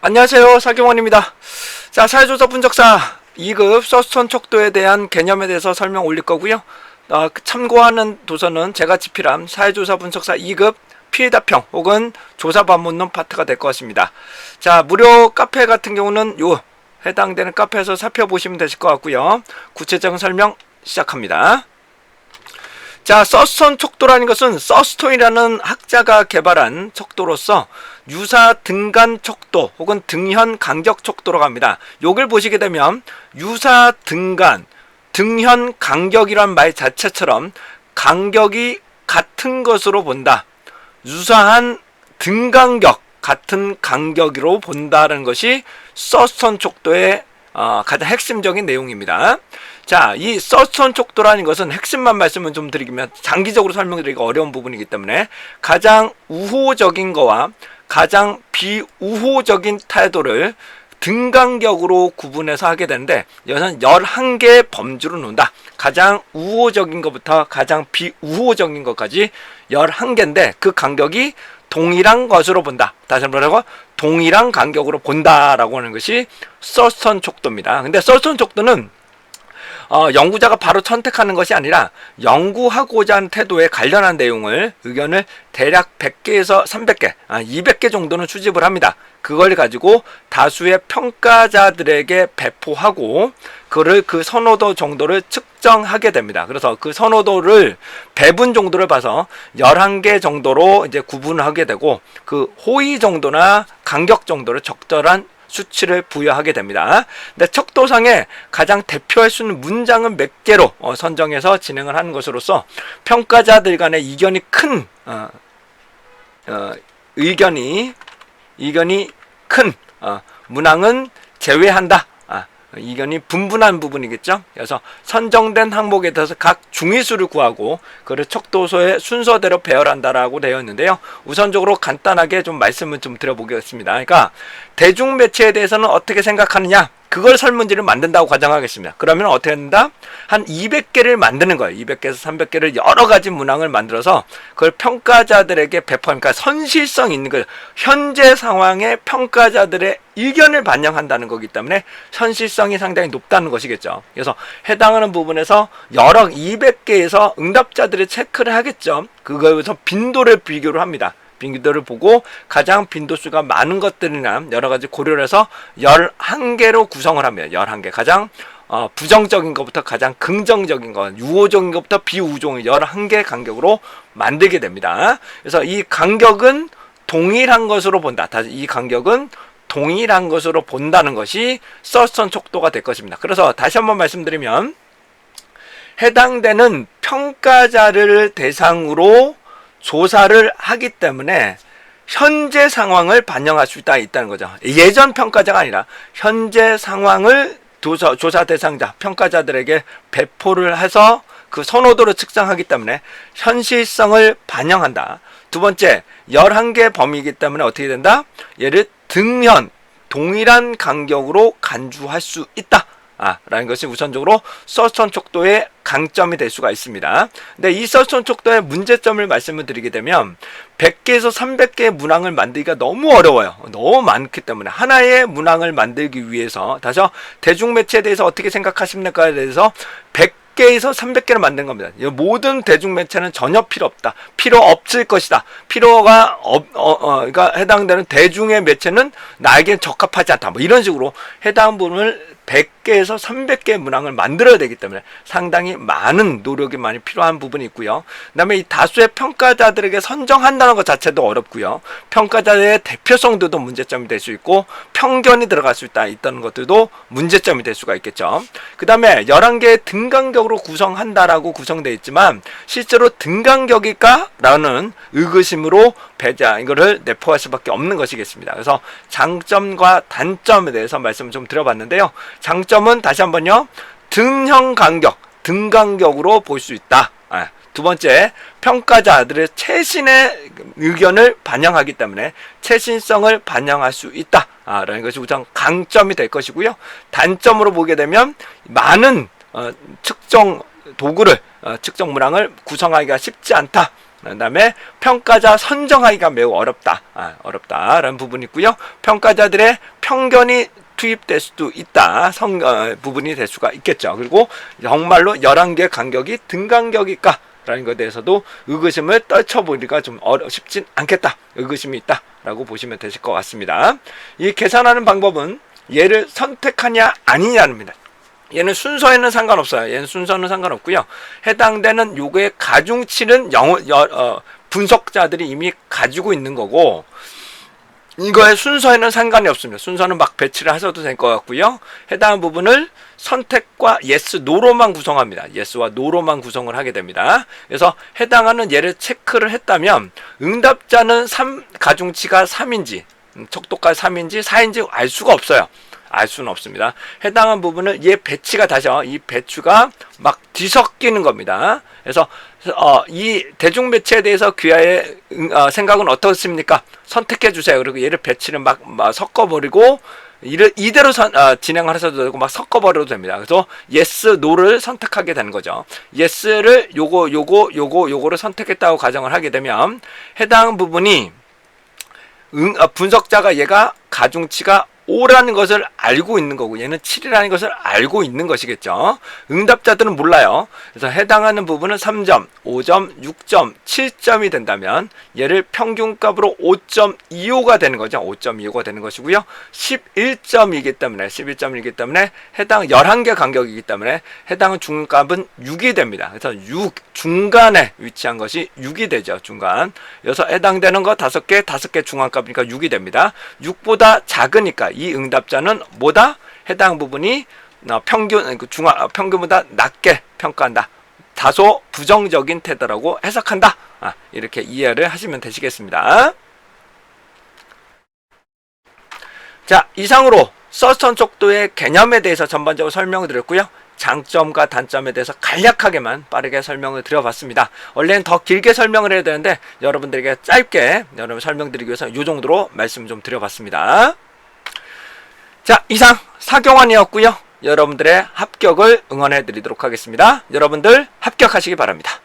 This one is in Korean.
안녕하세요, 사경원입니다. 자, 사회조사 분석사 2급 서스톤 척도에 대한 개념에 대해서 설명 올릴 거고요. 참고하는 도서는 제가 집필한 사회조사 분석사 2급 피해다평 혹은 조사반문론 파트가 될 것 같습니다. 자, 무료 카페 같은 경우는 해당되는 카페에서 살펴보시면 되실 것 같고요. 구체적인 설명 시작합니다. 자, 서스톤 척도라는 것은 서스톤이라는 학자가 개발한 척도로서 유사 등간 척도 혹은 등현 간격 척도라고 합니다. 요걸 보시게 되면 유사 등간, 등현 간격이란 말 자체처럼 간격이 같은 것으로 본다. 유사한 등간격, 같은 간격으로 본다는 것이 서스톤 척도의 가장 핵심적인 내용입니다. 자, 이 서스톤 척도라는 것은 핵심만 말씀을 좀 드리면 장기적으로 설명드리기가 어려운 부분이기 때문에 가장 우호적인 거와 가장 비우호적인 태도를 등간격으로 구분해서 하게 되는데 여기서는 11개의 범주로 놓는다. 가장 우호적인 것부터 가장 비우호적인 것까지 11개인데 그 간격이 동일한 것으로 본다. 다시 한번 말하고 동일한 간격으로 본다라고 하는 것이 서스톤 척도입니다. 근데 서스톤 척도는 연구자가 바로 선택하는 것이 아니라 연구하고자 하는 태도에 관련한 내용을 의견을 대략 100개에서 300개, 200개 정도는 수집을 합니다. 그걸 가지고 다수의 평가자들에게 배포하고 그를 그 선호도 정도를 측정하게 됩니다. 그래서 그 선호도를 배분 정도를 봐서 11개 정도로 이제 구분하게 되고 그 호의 정도나 간격 정도를 적절한 수치를 부여하게 됩니다. 근데 척도상에 가장 대표할 수 있는 문장은 몇 개로 선정해서 진행을 하는 것으로서 평가자들 간의 이견이 큰 의견이 큰 문항은 제외한다. 이견이 분분한 부분이겠죠. 그래서 선정된 항목에 대해서 각 중위수를 구하고 그를 척도소의 순서대로 배열한다라고 되어 있는데요. 우선적으로 간단하게 좀 말씀을 좀 드려보겠습니다. 그러니까 대중매체에 대해서는 어떻게 생각하느냐, 그걸 설문지를 만든다고 가정하겠습니다. 그러면 어떻게 한다? 한 200개를 만드는 거예요. 200개에서 300개를 여러 가지 문항을 만들어서 그걸 평가자들에게 배포하니까 선실성 있는 거예요. 현재 상황에 평가자들의 의견을 반영한다는 거기 때문에 현실성이 상당히 높다는 것이겠죠. 그래서 해당하는 부분에서 여러 200개에서 응답자들이 체크를 하겠죠. 그거에서 빈도를 비교를 합니다. 빈도를 보고 가장 빈도수가 많은 것들이나 여러 가지 고려를 해서 11개로 구성을 합니다. 11개. 가장 부정적인 것부터 가장 긍정적인 것, 유호적인 것부터 비우호적인 11개 간격으로 만들게 됩니다. 그래서 이 간격은 동일한 것으로 본다. 이 간격은 동일한 것으로 본다는 것이 서스톤 척도가 될 것입니다. 그래서 다시 한번 말씀드리면 해당되는 평가자를 대상으로 조사를 하기 때문에 현재 상황을 반영할 수 있다는 거죠. 예전 평가자가 아니라 현재 상황을 조사 대상자, 평가자들에게 배포를 해서 그 선호도를 측정하기 때문에 현실성을 반영한다. 두 번째, 11개 범위이기 때문에 어떻게 된다? 얘를 등현, 동일한 간격으로 간주할 수 있다. 라는 것이 우선적으로 서스톤 척도의 강점이 될 수가 있습니다. 근데 이 서스톤 척도의 문제점을 말씀을 드리게 되면 100개에서 300개의 문항을 만들기가 너무 어려워요. 너무 많기 때문에 하나의 문항을 만들기 위해서 다시 대중매체에 대해서 어떻게 생각하십니까에 대해서 100개에서 300개를 만든 겁니다. 모든 대중매체는 전혀 필요 없다. 필요 없을 것이다. 필요가 그러니까 해당되는 대중의 매체는 나에게 적합하지 않다. 뭐 이런 식으로 해당 부분을 100개에서 300개의 문항을 만들어야 되기 때문에 상당히 많은 노력이 많이 필요한 부분이 있고요. 그 다음에 이 다수의 평가자들에게 선정한다는 것 자체도 어렵고요. 평가자의 대표성도 문제점이 될 수 있고 편견이 들어갈 수 있다는 것들도 문제점이 될 수가 있겠죠. 그 다음에 11개의 등간격으로 구성한다라고 구성되어 있지만 실제로 등간격일까? 라는 의구심으로 이거를 내포할 수밖에 없는 것이겠습니다. 그래서 장점과 단점에 대해서 말씀을 좀 드려봤는데요. 장점은 다시 한번요. 등형 간격, 등간격으로 볼 수 있다. 두 번째, 평가자들의 최신의 의견을 반영하기 때문에 최신성을 반영할 수 있다. 라는 것이 우선 강점이 될 것이고요. 단점으로 보게 되면 많은 측정 도구를, 측정 문항을 구성하기가 쉽지 않다. 그 다음에 평가자 선정하기가 매우 어렵다라는 부분이 있고요. 평가자들의 편견이 투입될 수도 있다. 부분이 될 수가 있겠죠. 그리고 정말로 11개 간격이 등간격일까? 라는 것에 대해서도 의구심을 떨쳐보기가 좀 쉽진 않겠다. 의구심이 있다라고 보시면 되실 것 같습니다. 이 계산하는 방법은 얘를 선택하냐 아니냐입니다. 얘는 순서에는 상관없어요. 얘는 순서는 상관없고요. 해당되는 요거의 가중치는 분석자들이 이미 가지고 있는 거고, 이거의 순서에는 상관이 없습니다. 순서는 막 배치를 하셔도 될 것 같고요. 해당 부분을 선택과 yes, no로만 구성합니다. yes와 no로만 구성을 하게 됩니다. 그래서 해당하는 얘를 체크를 했다면 응답자는 가중치가 3인지 척도가 3인지 4인지 알 수가 없어요. 알 수는 없습니다. 해당한 부분을 얘 배치가 이 배추가 막 뒤섞이는 겁니다. 그래서 이 대중 배치에 대해서 귀하의 생각은 어떻습니까? 선택해 주세요. 그리고 얘를 배치를 막 섞어버리고 이대로 진행을 하셔도 되고 막 섞어버려도 됩니다. 그래서 yes, no를 선택하게 되는 거죠. yes를 요거를 선택했다고 가정을 하게 되면 해당 부분이 분석자가 얘가 가중치가 5라는 것을 알고 있는 거고 얘는 7이라는 것을 알고 있는 것이겠죠. 응답자들은 몰라요. 그래서 해당하는 부분은 3점, 5점, 6점, 7점이 된다면 얘를 평균값으로 5.25가 되는 거죠. 5.25가 되는 것이고요. 11점이기 때문에 해당 11개 간격이기 때문에 해당 중값은 6이 됩니다. 그래서 6 중간에 위치한 것이 6이 되죠. 중간. 그래서 해당되는 거 5개 중간값이니까 6이 됩니다. 6보다 작으니까 이 응답자는 뭐다? 해당 부분이 평균보다 낮게 평가한다. 다소 부정적인 태도라고 해석한다. 이렇게 이해를 하시면 되시겠습니다. 자, 이상으로 서스턴 척도의 개념에 대해서 전반적으로 설명을 드렸고요. 장점과 단점에 대해서 간략하게만 빠르게 설명을 드려봤습니다. 원래는 더 길게 설명을 해야 되는데 여러분들에게 짧게 설명드리기 위해서 이 정도로 말씀 좀 드려봤습니다. 자, 이상 사경환이었고요. 여러분들의 합격을 응원해 드리도록 하겠습니다. 여러분들 합격하시기 바랍니다.